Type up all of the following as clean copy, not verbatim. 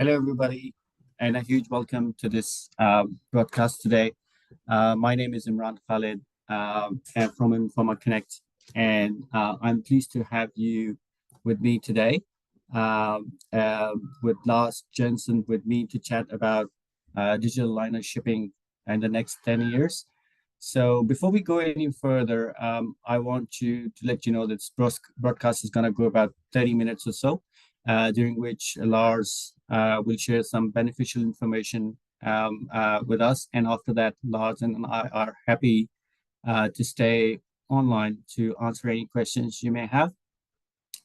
Hello, everybody, and a huge welcome to this broadcast today. My name is Imran Khalid and from Informa Connect, and I'm pleased to have you with me today with Lars Jensen with me to chat about digital liner shipping in the next 10 years. So before we go any further, I want to let you know that this broadcast is going to go about 30 minutes or so, during which Lars will share some beneficial information with us. And after that, Lars and I are happy to stay online to answer any questions you may have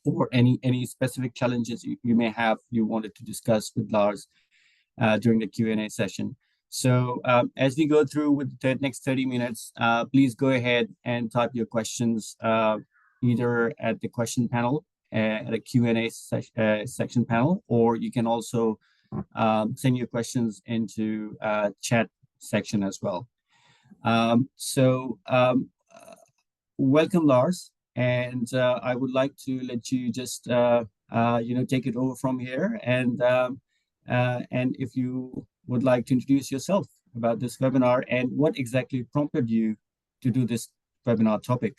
or any specific challenges you may have you wanted to discuss with Lars during the Q&A session. So as we go through with the next 30 minutes, please go ahead and type your questions either at the question panel, at a Q&A section panel, or you can also send your questions into chat section as well. Welcome, Lars, and I would like to let you just take it over from here, and if you would like to introduce yourself about this webinar and what exactly prompted you to do this webinar topic.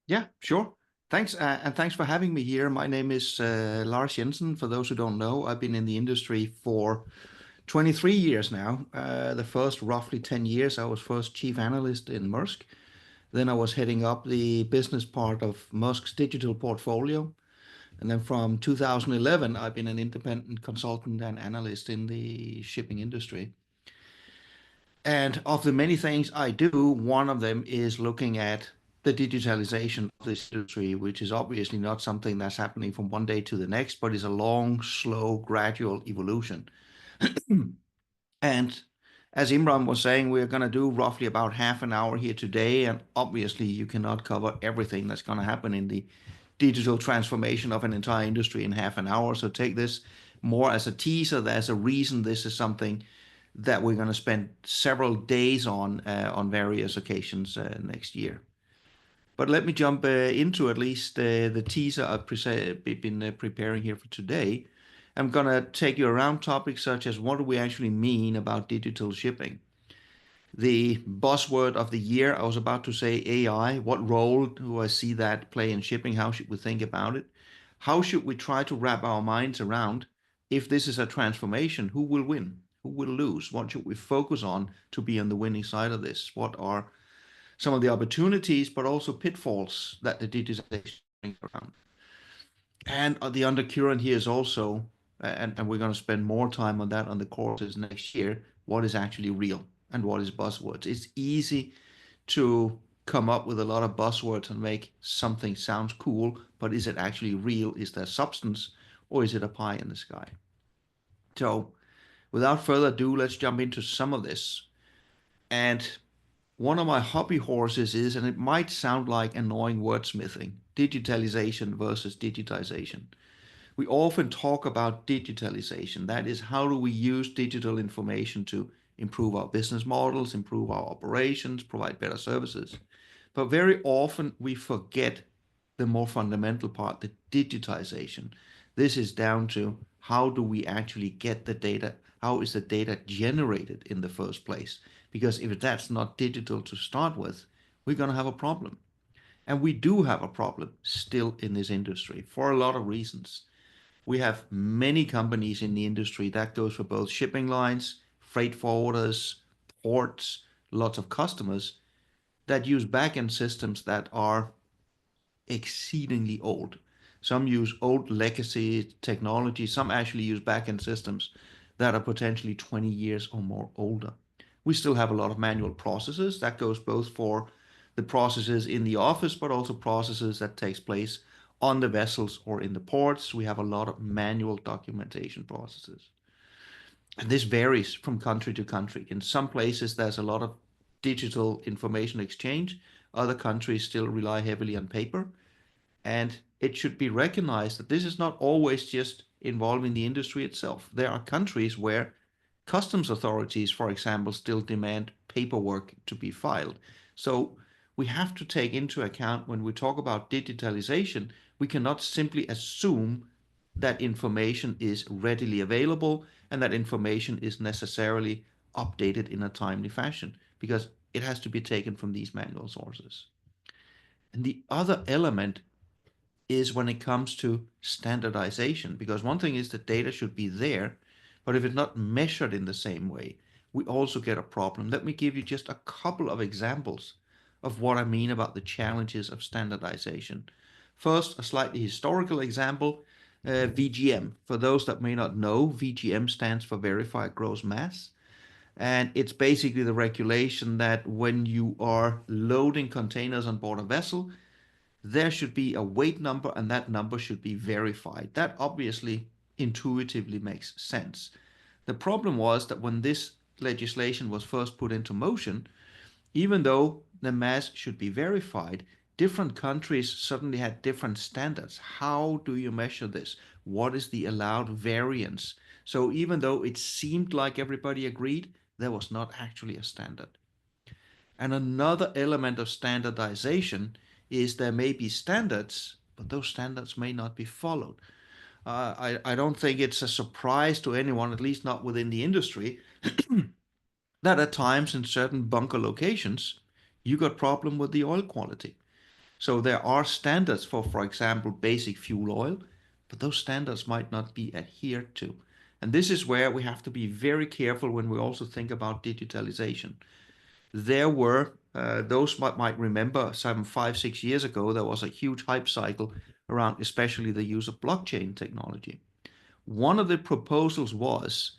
Yeah, sure. Thanks, and thanks for having me here. My name is Lars Jensen. For those who don't know, I've been in the industry for 23 years now. The first roughly 10 years, I was first chief analyst in Maersk. Then I was heading up the business part of Maersk's digital portfolio. And then from 2011, I've been an independent consultant and analyst in the shipping industry. And of the many things I do, one of them is looking at the digitalization of this industry, which is obviously not something that's happening from one day to the next, but is a long, slow, gradual evolution. And as Imran was saying, we're going to do roughly about half an hour here today. And obviously, you cannot cover everything that's going to happen in the digital transformation of an entire industry in half an hour. So take this more as a teaser. There's a reason this is something that we're going to spend several days on various occasions next year. But let me jump into at least the teaser I've been preparing here for today. I'm going to take you around topics such as what do we actually mean about digital shipping? The buzzword of the year, I was about to say AI. What role do I see that play in shipping? How should we think about it? How should we try to wrap our minds around if this is a transformation, who will win? Who will lose? What should we focus on to be on the winning side of this? What are some of the opportunities, but also pitfalls that the digitization brings around? And the undercurrent here is also, and we're going to spend more time on that on the courses next year, what is actually real and what is buzzwords. It's easy to come up with a lot of buzzwords and make something sound cool, but is it actually real? Is there substance, or is it a pie in the sky? So without further ado, let's jump into some of this. And one of my hobby horses is, and it might sound like annoying wordsmithing, digitalization versus digitization. We often talk about digitalization. That is, how do we use digital information to improve our business models, improve our operations, provide better services. But very often we forget the more fundamental part, the digitization. This is down to how do we actually get the data? How is the data generated in the first place? Because if that's not digital to start with, we're going to have a problem. And we do have a problem still in this industry for a lot of reasons. We have many companies in the industry. That goes for both shipping lines, freight forwarders, ports, lots of customers that use backend systems that are exceedingly old. Some use old legacy technology. Some actually use backend systems that are potentially 20 years or more older. We still have a lot of manual processes. That goes both for the processes in the office, but also processes that takes place on the vessels or in the ports. We have a lot of manual documentation processes. And this varies from country to country. In some places, there's a lot of digital information exchange. Other countries still rely heavily on paper. And it should be recognized that this is not always just involving the industry itself. There are countries where customs authorities, for example, still demand paperwork to be filed. So we have to take into account when we talk about digitalization, we cannot simply assume that information is readily available and that information is necessarily updated in a timely fashion because it has to be taken from these manual sources. And the other element is when it comes to standardization, because one thing is that data should be there, but if it's not measured in the same way, we also get a problem. Let me give you just a couple of examples of what I mean about the challenges of standardization. First, a slightly historical example, VGM. For those that may not know, VGM stands for Verified Gross Mass. And it's basically the regulation that when you are loading containers on board a vessel, there should be a weight number and that number should be verified. That obviously intuitively makes sense. The problem was that when this legislation was first put into motion, even though the mass should be verified, different countries suddenly had different standards. How do you measure this? What is the allowed variance? So even though it seemed like everybody agreed, there was not actually a standard. And another element of standardization is there may be standards, but those standards may not be followed. I don't think it's a surprise to anyone, at least not within the industry, that at times in certain bunker locations, you got problem with the oil quality. So there are standards for example, basic fuel oil, but those standards might not be adhered to. And this is where we have to be very careful when we also think about digitalization. There were those might remember 5, 6 years ago, there was a huge hype cycle around especially the use of blockchain technology. One of the proposals was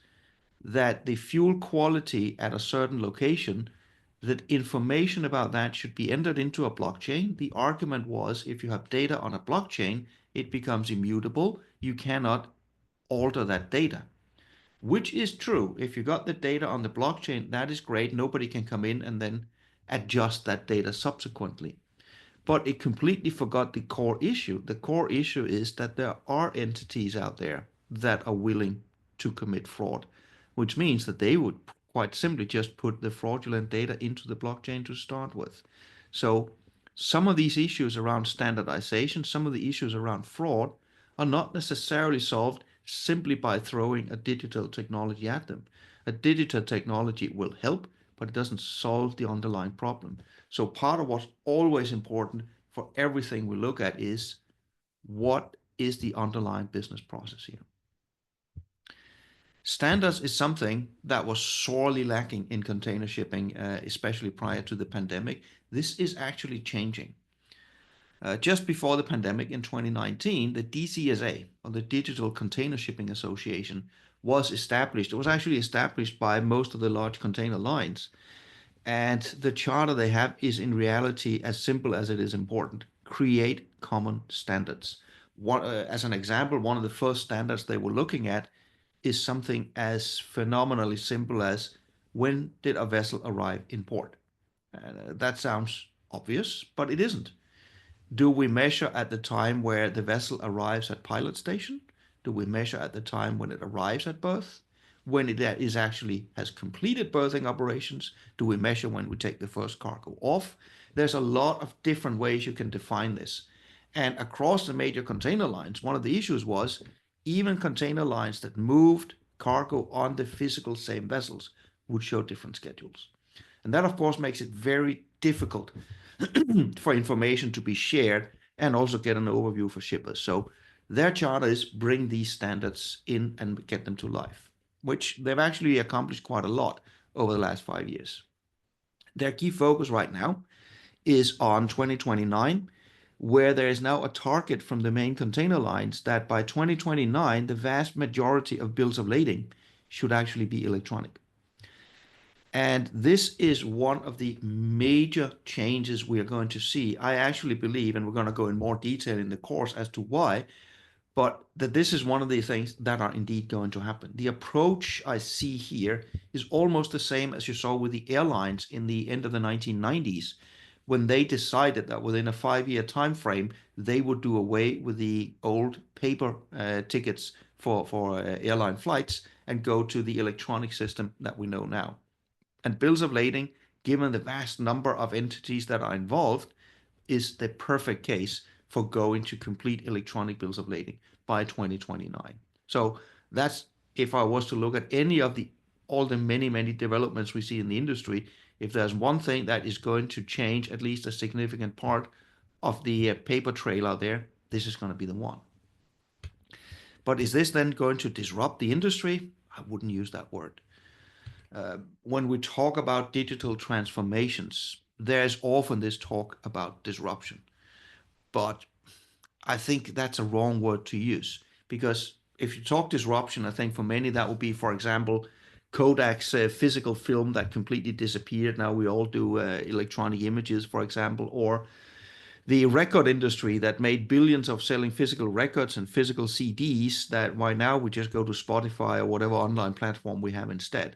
that the fuel quality at a certain location, that information about that should be entered into a blockchain. The argument was if you have data on a blockchain, it becomes immutable. You cannot alter that data, which is true. If you got the data on the blockchain, that is great. Nobody can come in and then adjust that data subsequently. But it completely forgot the core issue. The core issue is that there are entities out there that are willing to commit fraud, which means that they would quite simply just put the fraudulent data into the blockchain to start with. So some of these issues around standardization, some of the issues around fraud are not necessarily solved simply by throwing a digital technology at them. A digital technology will help, but it doesn't solve the underlying problem. So part of what's always important for everything we look at is what is the underlying business process here. Standards is something that was sorely lacking in container shipping, especially prior to the pandemic. This is actually changing. Just before the pandemic in 2019, the DCSA, or the Digital Container Shipping Association, was established. It was actually established by most of the large container lines. And the charter they have is in reality as simple as it is important. Create common standards. As an example, one of the first standards they were looking at is something as phenomenally simple as when did a vessel arrive in port? That sounds obvious, but it isn't. Do we measure at the time where the vessel arrives at pilot station? Do we measure at the time when it arrives at berth? When it is actually has completed berthing operations? Do we measure when we take the first cargo off? There's a lot of different ways you can define this. And across the major container lines, one of the issues was even container lines that moved cargo on the physical same vessels would show different schedules. And that, of course, makes it very difficult for information to be shared and also get an overview for shippers. So their charter is bring these standards in and get them to life, which they've actually accomplished quite a lot over the last 5 years. Their key focus right now is on 2029, where there is now a target from the main container lines that by 2029, the vast majority of bills of lading should actually be electronic. And this is one of the major changes we are going to see. I actually believe, and we're going to go in more detail in the course as to why, but that this is one of the things that are indeed going to happen. The approach I see here is almost the same as you saw with the airlines in the end of the 1990s, when they decided that within a 5-year time frame, they would do away with the old paper tickets for airline flights and go to the electronic system that we know now. And bills of lading, given the vast number of entities that are involved, is the perfect case for going to complete electronic bills of lading by 2029. So that's, if I was to look at any of all the many developments we see in the industry, if there's one thing that is going to change at least a significant part of the paper trail out there, this is going to be the one. But is this then going to disrupt the industry? I wouldn't use that word. When we talk about digital transformations, there's often this talk about disruption. But I think that's a wrong word to use, because if you talk disruption, I think for many that would be, for example, Kodak's physical film that completely disappeared. Now we all do electronic images, for example, or the record industry that made billions of selling physical records and physical CDs that right now we just go to Spotify or whatever online platform we have instead.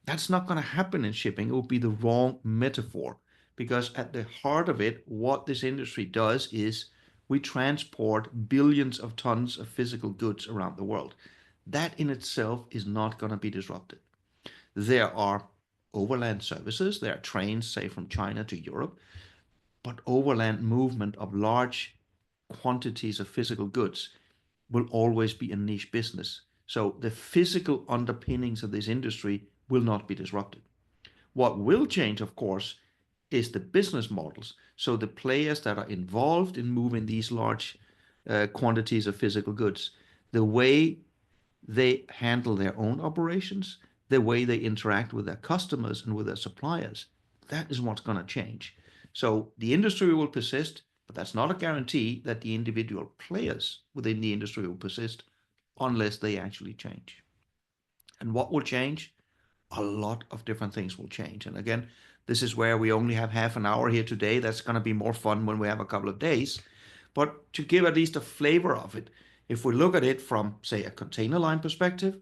That's not going to happen in shipping. It would be the wrong metaphor, because at the heart of it, what this industry does is we transport billions of tons of physical goods around the world. That in itself is not going to be disrupted. There are overland services, there are trains, say from China to Europe, but overland movement of large quantities of physical goods will always be a niche business. So the physical underpinnings of this industry will not be disrupted. What will change, of course, is the business models. So the players that are involved in moving these large quantities of physical goods, the way they handle their own operations, the way they interact with their customers and with their suppliers, that is what's going to change. So the industry will persist, but that's not a guarantee that the individual players within the industry will persist unless they actually change. And what will change? A lot of different things will change. And again, this is where we only have half an hour here today. That's going to be more fun when we have a couple of days. But to give at least a flavor of it, if we look at it from, say, a container line perspective,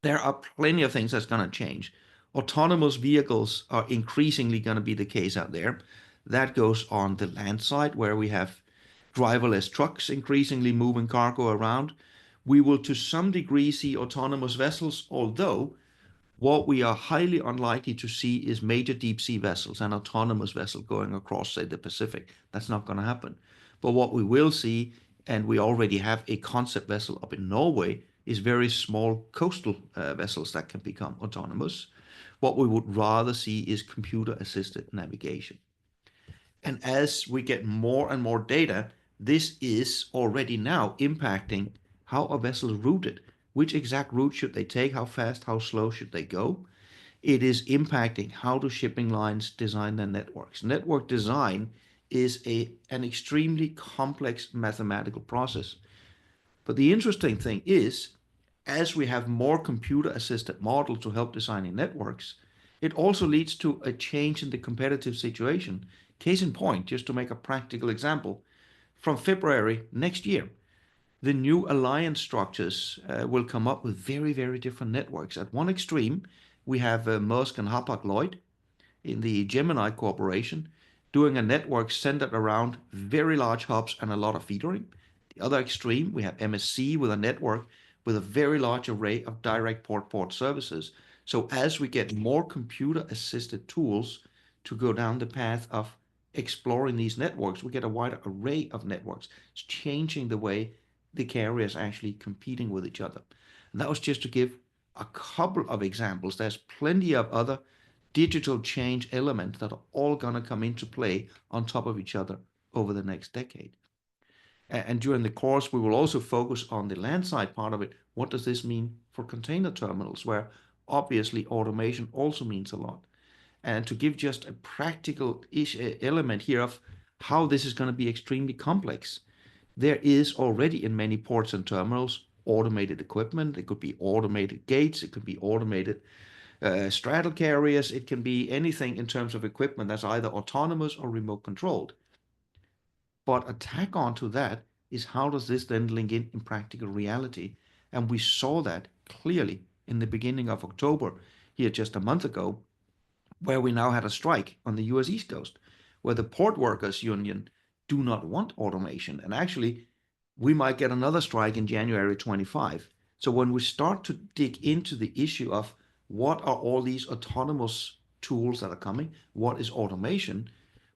there are plenty of things that's going to change. Autonomous vehicles are increasingly going to be the case out there. That goes on the land side, where we have driverless trucks increasingly moving cargo around. We will to some degree see autonomous vessels, although what we are highly unlikely to see is major deep sea vessels and autonomous vessel going across, say, the Pacific. That's not going to happen. But what we will see, and we already have a concept vessel up in Norway, is very small coastal vessels that can become autonomous. What we would rather see is computer-assisted navigation. And as we get more and more data, this is already now impacting how a vessel is routed. Which exact route should they take? How fast, how slow should they go? It is impacting how do shipping lines design their networks. Network design is an extremely complex mathematical process. But the interesting thing is, as we have more computer-assisted models to help designing networks, it also leads to a change in the competitive situation. Case in point, just to make a practical example, from February next year, the new alliance structures will come up with very different networks. At one extreme, we have Maersk and Hapag-Lloyd in the Gemini Corporation doing a network centered around very large hubs and a lot of feedering. The other extreme, we have MSC with a network with a very large array of direct port services. So as we get more computer-assisted tools to go down the path of exploring these networks, we get a wider array of networks. It's changing the way the carriers actually competing with each other. And that was just to give a couple of examples. There's plenty of other digital change elements that are all going to come into play on top of each other over the next decade. And during the course, we will also focus on the landside part of it. What does this mean for container terminals, where obviously automation also means a lot? And to give just a practical element here of how this is going to be extremely complex, there is already in many ports and terminals automated equipment. It could be automated gates. It could be automated straddle carriers. It can be anything in terms of equipment that's either autonomous or remote controlled. But a tack on to that is, how does this then link in practical reality? And we saw that clearly in the beginning of October, here just a month ago, where we now had a strike on the US East Coast, where the port workers union do not want automation. And actually, we might get another strike in January 25. So when we start to dig into the issue of what are all these autonomous tools that are coming, what is automation,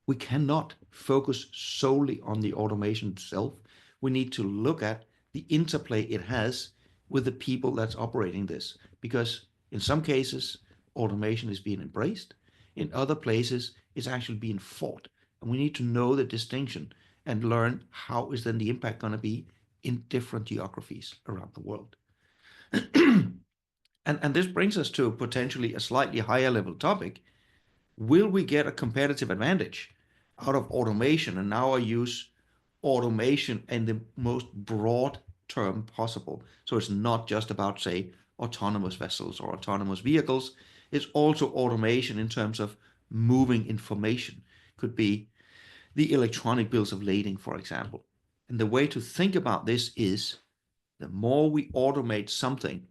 we cannot focus solely on the automation itself. We need to look at the interplay it has with the people that's operating this, because in some cases, automation is being embraced. In other places, it's actually being fought. And we need to know the distinction and learn how is then the impact going to be in different geographies around the world. And this brings us to potentially a slightly higher level topic. Will we get a competitive advantage out of automation? And now I use automation in the most broad term possible. So it's not just about, say, autonomous vessels or autonomous vehicles. It's also automation in terms of moving information. Could be the electronic bills of lading, for example. And the way to think about this is the more we automate something,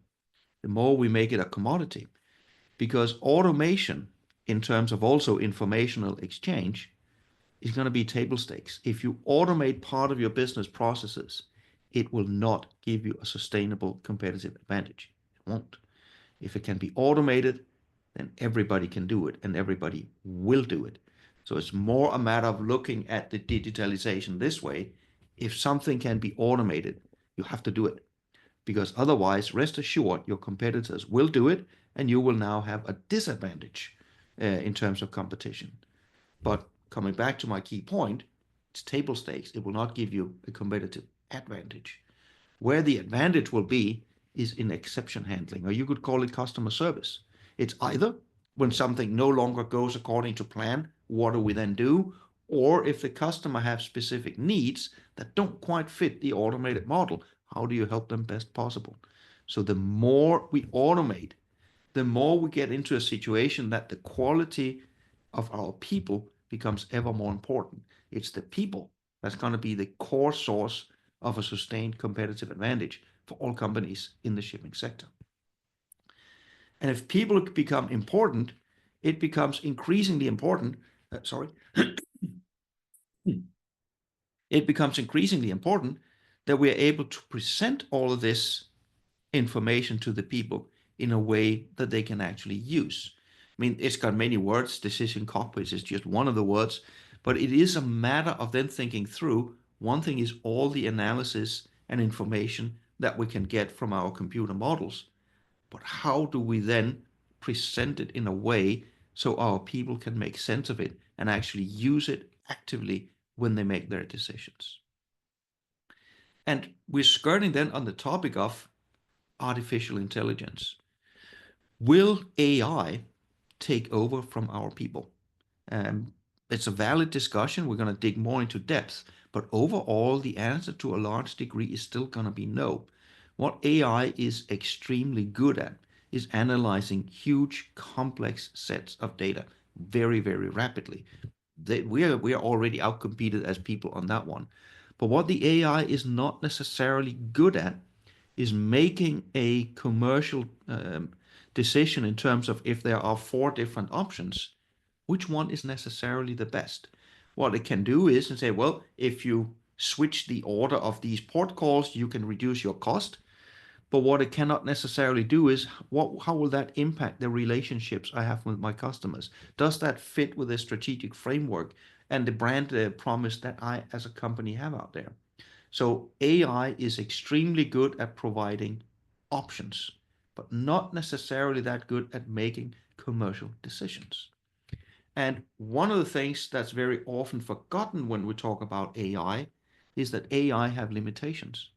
the more we make it a commodity. Because automation, in terms of also informational exchange, is going to be table stakes. If you automate part of your business processes, it will not give you a sustainable competitive advantage. It won't. If it can be automated, then everybody can do it and everybody will do it. So it's more a matter of looking at the digitalization this way. If something can be automated, you have to do it, because otherwise, rest assured, your competitors will do it and you will now have a disadvantage in terms of competition. But coming back to my key point, it's table stakes. It will not give you a competitive advantage. Where the advantage will be is in exception handling, or you could call it customer service. It's either when something no longer goes according to plan, what do we then do? Or if the customer has specific needs that don't quite fit the automated model, how do you help them best possible? So the more we automate, the more we get into a situation that the quality of our people becomes ever more important. It's the people that's going to be the core source of a sustained competitive advantage for all companies in the shipping sector. And if people become important, it becomes increasingly important. It becomes increasingly important that we are able to present all of this information to the people in a way that they can actually use. I mean, it's got many words. Decision cockpits is just one of the words, but it is a matter of then thinking through. One thing is all the analysis and information that we can get from our computer models, but how do we then present it in a way so our people can make sense of it and actually use it actively when they make their decisions? And we're skirting then on the topic of artificial intelligence. Will AI take over from our people? It's a valid discussion. We're going to dig more into depth, but overall, the answer to a large degree is still going to be no. What AI is extremely good at is analyzing huge, complex sets of data very, very rapidly. We are already outcompeted as people on that one. But what the AI is not necessarily good at is making a commercial decision in terms of if there are 4 different options, which one is necessarily the best. What it can do is and say, well, if you switch the order of these port calls, you can reduce your cost. But what it cannot necessarily do is how will that impact the relationships I have with my customers? Does that fit with the strategic framework and the brand promise that I as a company have out there? So AI is extremely good at providing options, but not necessarily that good at making commercial decisions. And one of the things that's very often forgotten when we talk about AI is that AI have limitations.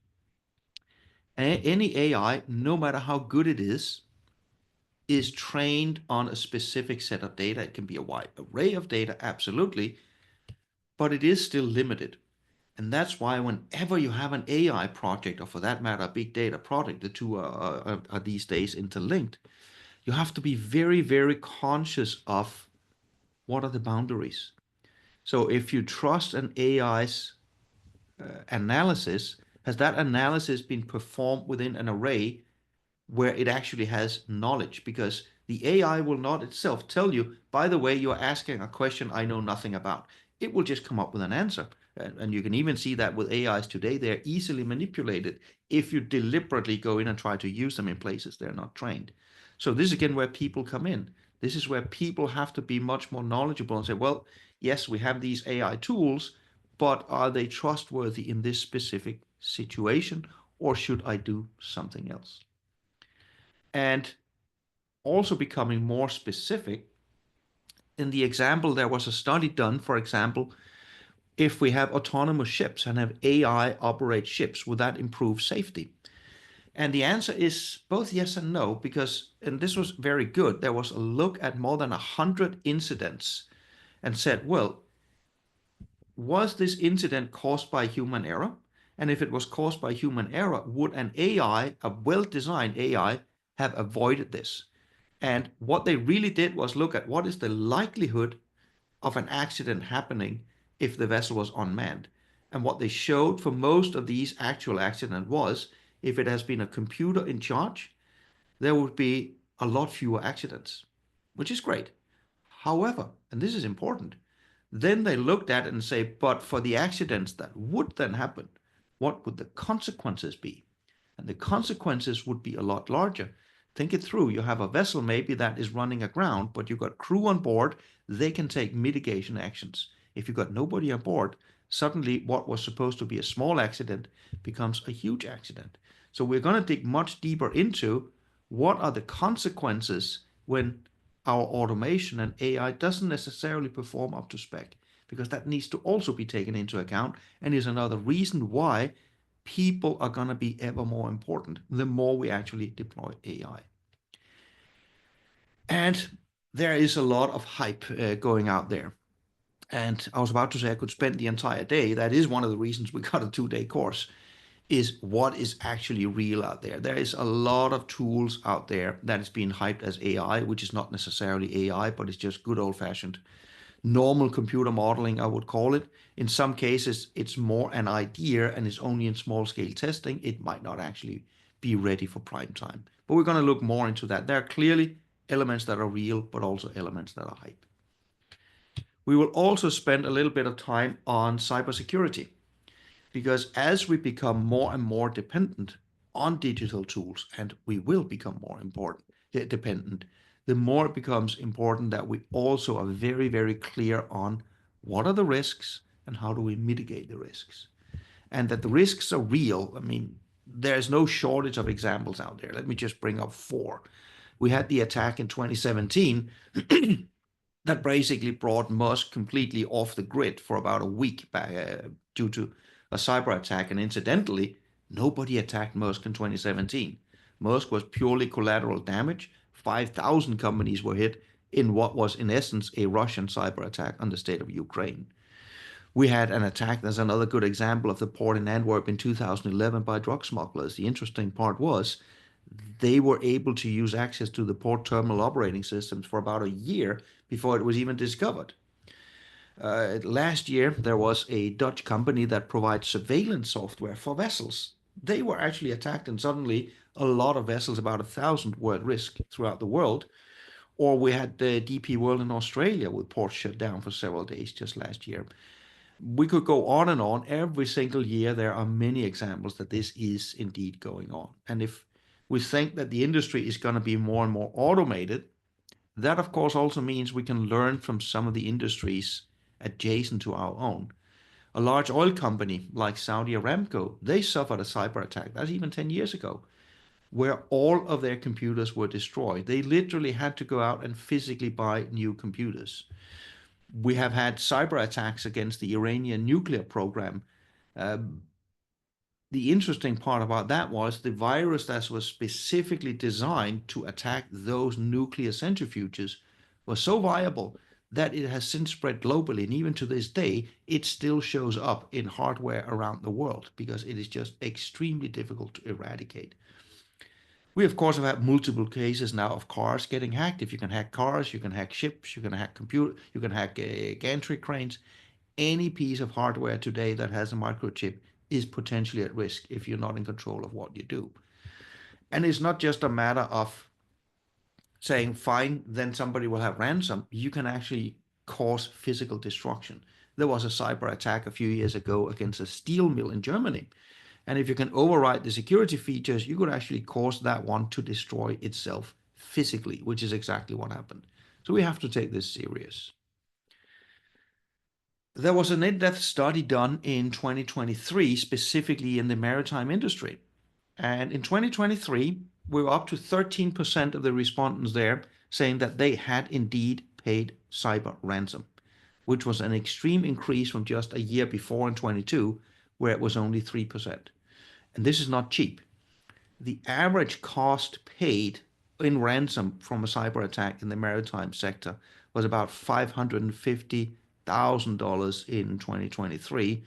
Any AI, no matter how good it is trained on a specific set of data. It can be a wide array of data, absolutely, but it is still limited. And that's why whenever you have an AI project, or for that matter, a big data project, the two are these days interlinked, you have to be very, very conscious of what are the boundaries. So if you trust an AI's analysis, has that analysis been performed within an array where it actually has knowledge? Because the AI will not itself tell you, by the way, you're asking a question I know nothing about. It will just come up with an answer. And you can even see that with AIs today. They're easily manipulated if you deliberately go in and try to use them in places they're not trained. So this is again where people come in. This is where people have to be much more knowledgeable and say, well, yes, we have these AI tools, but are they trustworthy in this specific situation, or should I do something else? And also becoming more specific. In the example, there was a study done, for example, if we have autonomous ships and have AI operate ships, would that improve safety? And the answer is both yes and no, because, and this was very good, there was a look at more than 100 incidents and said, well, was this incident caused by human error? And if it was caused by human error, would an AI, a well-designed AI, have avoided this? And what they really did was look at what is the likelihood of an accident happening if the vessel was unmanned. And what they showed for most of these actual accidents was if it has been a computer in charge, there would be a lot fewer accidents, which is great. However, and this is important, then they looked at it and say, but for the accidents that would then happen, what would the consequences be? And the consequences would be a lot larger. Think it through. You have a vessel maybe that is running aground, but you've got crew on board. They can take mitigation actions. If you've got nobody on board, suddenly what was supposed to be a small accident becomes a huge accident. So we're going to dig much deeper into what are the consequences when our automation and AI doesn't necessarily perform up to spec, because that needs to also be taken into account and is another reason why people are going to be ever more important the more we actually deploy AI. And there is a lot of hype going out there. And I was about to say I could spend the entire day. That is one of the reasons we got a 2-day course, is what is actually real out there. There is a lot of tools out there that is being hyped as AI, which is not necessarily AI, but it's just good old-fashioned normal computer modeling, I would call it. In some cases, it's more an idea and it's only in small-scale testing. It might not actually be ready for prime time. But we're going to look more into that. There are clearly elements that are real, but also elements that are hype. We will also spend a little bit of time on cybersecurity, because as we become more and more dependent on digital tools, and we will become more dependent, the more it becomes important that we also are very, very clear on what are the risks and how do we mitigate the risks. And that the risks are real. I mean, there's no shortage of examples out there. Let me just bring up 4. We had the attack in 2017 that basically brought Musk completely off the grid for about a week due to a cyber attack. And incidentally, nobody attacked Musk in 2017. Musk was purely collateral damage. 5,000 companies were hit in what was, in essence, a Russian cyber attack on the state of Ukraine. We had an attack, that's another good example, of the port in Antwerp in 2011 by drug smugglers. The interesting part was they were able to use access to the port terminal operating systems for about a year before it was even discovered. Last year, there was a Dutch company that provides surveillance software for vessels. They were actually attacked, and suddenly a lot of vessels, about 1,000, were at risk throughout the world. Or we had the DP World in Australia with ports shut down for several days just last year. We could go on and on. Every single year, there are many examples that this is indeed going on. And if we think that the industry is going to be more and more automated, that of course also means we can learn from some of the industries adjacent to our own. A large oil company like Saudi Aramco, they suffered a cyber attack, that's even 10 years ago, where all of their computers were destroyed. They literally had to go out and physically buy new computers. We have had cyber attacks against the Iranian nuclear program. The interesting part about that was the virus that was specifically designed to attack those nuclear centrifuges was so viable that it has since spread globally. And even to this day, it still shows up in hardware around the world because it is just extremely difficult to eradicate. We, of course, have had multiple cases now of cars getting hacked. If you can hack cars, you can hack ships, you can hack computer, you can hack gantry cranes. Any piece of hardware today that has a microchip is potentially at risk if you're not in control of what you do. And it's not just a matter of saying, fine, then somebody will have ransom. You can actually cause physical destruction. There was a cyber attack a few years ago against a steel mill in Germany. And if you can override the security features, you could actually cause that one to destroy itself physically, which is exactly what happened. So we have to take this serious. There was an in-depth study done in 2023, specifically in the maritime industry. And in 2023, we were up to 13% of the respondents there saying that they had indeed paid cyber ransom, which was an extreme increase from just a year before in 22, where it was only 3%. And this is not cheap. The average cost paid in ransom from a cyber attack in the maritime sector was about $550,000 in 2023.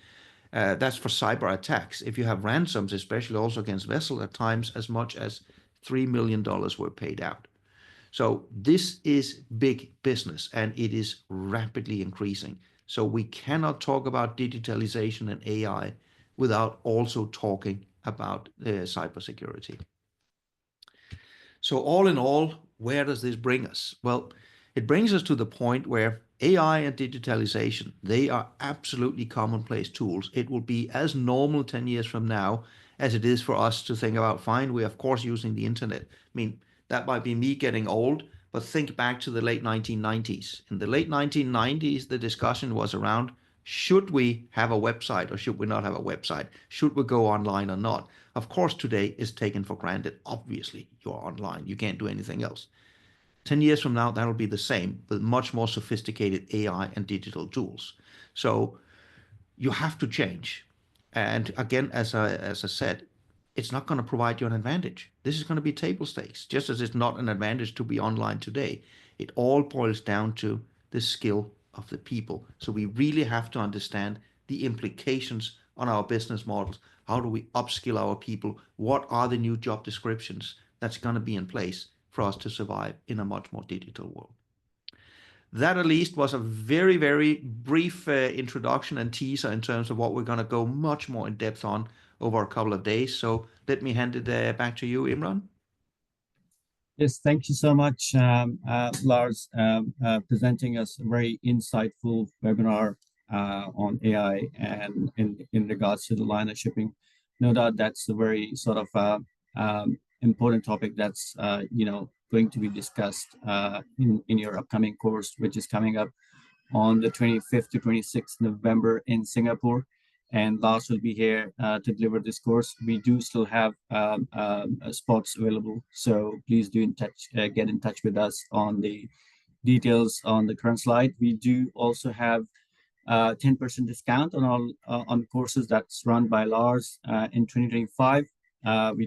That's for cyber attacks. If you have ransoms, especially also against vessels, at times as much as $3 million were paid out. So this is big business, and it is rapidly increasing. So we cannot talk about digitalization and AI without also talking about cybersecurity. So all in all, where does this bring us? Well, it brings us to the point where AI and digitalization, they are absolutely commonplace tools. It will be as normal 10 years from now as it is for us to think about, fine, we're of course using the internet. I mean, that might be me getting old, but think back to the late 1990s. In the late 1990s, the discussion was around, should we have a website or should we not have a website? Should we go online or not? Of course, today is taken for granted. Obviously, you're online. You can't do anything else. 10 years from now, that'll be the same with much more sophisticated AI and digital tools. So you have to change. And again, as I said, it's not going to provide you an advantage. This is going to be table stakes, just as it's not an advantage to be online today. It all boils down to the skill of the people. So we really have to understand the implications on our business models. How do we upskill our people? What are the new job descriptions that's going to be in place for us to survive in a much more digital world? That at least was a very, very brief introduction and teaser in terms of what we're going to go much more in depth on over a couple of days. So let me hand it back to you, Imran. Yes, thank you so much, Lars, presenting us a very insightful webinar on AI and in regards to the line of shipping. No doubt that's a very sort of important topic that's going to be discussed in your upcoming course, which is coming up on the 25th to 26th November in Singapore. And Lars will be here to deliver this course. We do still have spots available, so please do get in touch with us on the details on the current slide. We do also have 10% discount on all on courses that's run by Lars in 2025. We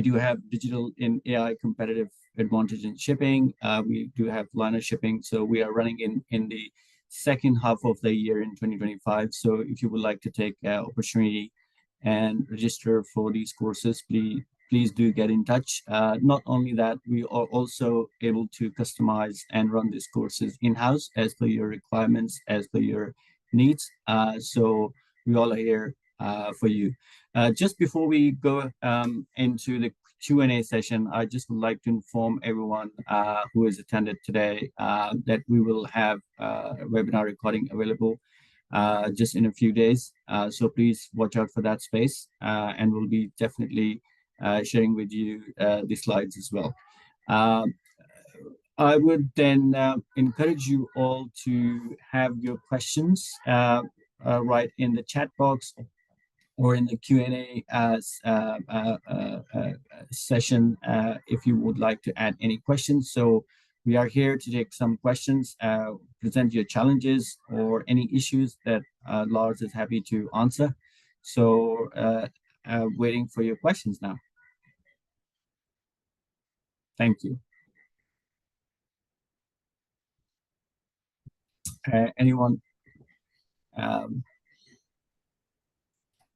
do have digital in AI competitive advantage in shipping. We do have liner shipping, so we are running in the second half of the year in 2025. So if you would like to take opportunity and register for these courses, please do get in touch. Not only that, we are also able to customize and run these courses in-house as per your requirements, as per your needs. So we all are here for you. Just before we go into the Q&A session, I just would like to inform everyone who has attended today that we will have a webinar recording available just in a few days. So please watch out for that space, and we'll be definitely sharing with you the slides as well. I would then encourage you all to have your questions right in the chat box or in the Q&A session if you would like to add any questions. So we are here to take some questions, present your challenges or any issues that Lars is happy to answer. So waiting for your questions now. Thank you. Anyone?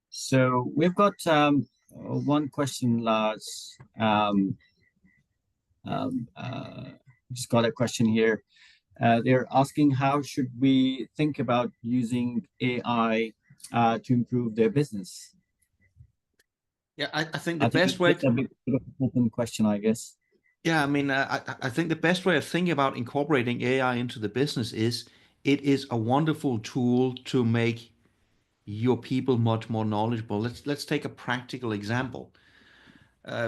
So we've got one question, Lars. Just got a question here. They're asking how should we think about using AI to improve their business? Yeah, I think the best way to... a bit of an open question, I guess. Yeah, I mean, I think the best way of thinking about incorporating AI into the business is it is a wonderful tool to make your people much more knowledgeable. Let's take a practical example.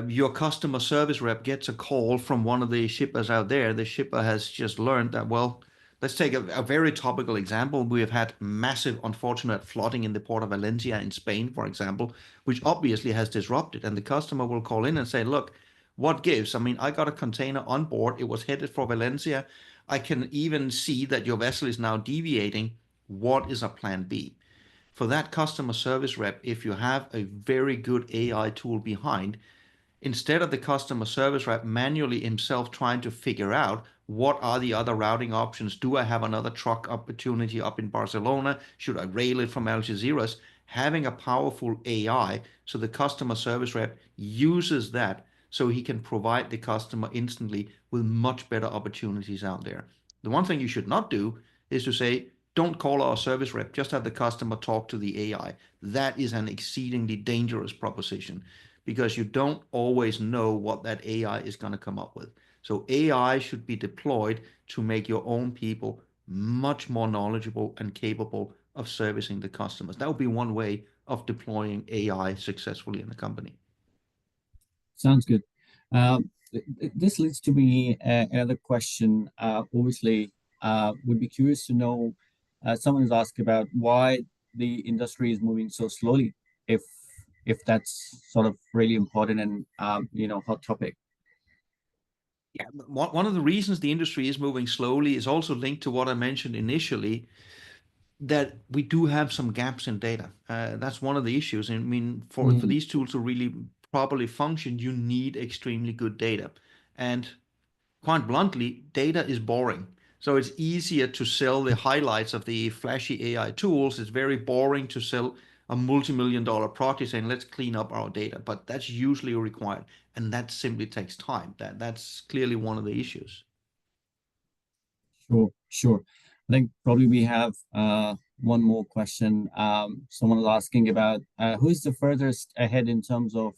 Your customer service rep gets a call from one of the shippers out there. The shipper has just learned that, well, let's take a very topical example. We have had massive, unfortunate flooding in the port of Valencia in Spain, for example, which obviously has disrupted. And the customer will call in and say, look, what gives? I mean, I got a container on board. It was headed for Valencia. I can even see that your vessel is now deviating. What is a plan B? For that customer service rep, if you have a very good AI tool behind, instead of the customer service rep manually himself trying to figure out what are the other routing options, do I have another truck opportunity up in Barcelona, should I rail it from Algeciras, having a powerful AI so the customer service rep uses that so he can provide the customer instantly with much better opportunities out there. The one thing you should not do is to say, don't call our service rep, just have the customer talk to the AI. That is an exceedingly dangerous proposition, because you don't always know what that AI is going to come up with. So AI should be deployed to make your own people much more knowledgeable and capable of servicing the customers. That would be one way of deploying AI successfully in a company. Sounds good. This leads to me another question. Obviously, would be curious to know. Someone has asked about why the industry is moving so slowly. If if that's sort of really important and hot topic. Yeah, one of the reasons the industry is moving slowly is also linked to what I mentioned initially, that we do have some gaps in data. That's one of the issues. I mean, for Mm, these tools to really properly function, you need extremely good data. And quite bluntly, data is boring. So it's easier to sell the highlights of the flashy AI tools. It's very boring to sell a multi-million-dollar project saying, let's clean up our data. But that's usually required. And that simply takes time. That's clearly one of the issues. sure, sure. I think probably we have one more question. Someone was asking about who's the furthest ahead in terms of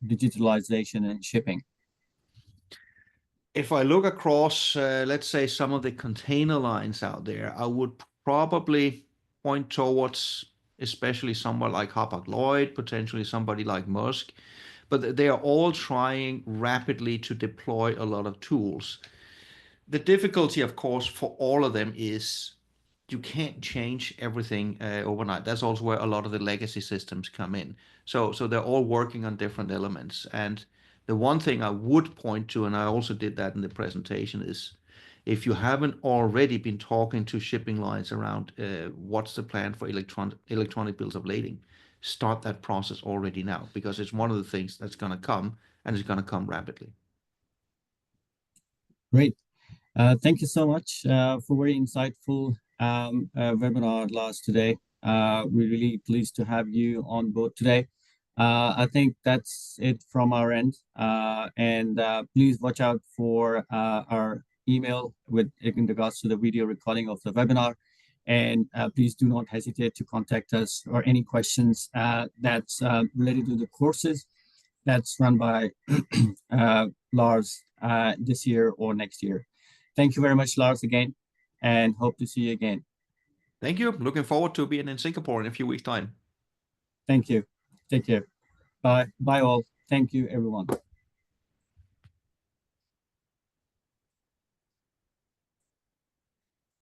digitalization and shipping. If I look across, let's say, some of the container lines out there, I would probably point towards especially someone like Hapag-Lloyd, potentially somebody like Maersk, but they are all trying rapidly to deploy a lot of tools. The difficulty, of course, for all of them is you can't change everything overnight. That's also where a lot of the legacy systems come in. So they're all working on different elements. And the one thing I would point to, and I also did that in the presentation, is if you haven't already been talking to shipping lines around what's the plan for electronic bills of lading, start that process already now, because it's one of the things that's going to come, and it's going to come rapidly. Great. Thank you so much for very insightful webinar, Lars, today. We're really pleased to have you on board today. I think that's it from our end. And please watch out for our email in regards to the video recording of the webinar. And please do not hesitate to contact us or any questions that's related to the courses that's run by Lars this year or next year. Thank you very much, Lars, again, and hope to see you again. Thank you. Looking forward to being in Singapore in a few weeks' time. Thank you. Take care. Bye. Bye all. Thank you, everyone.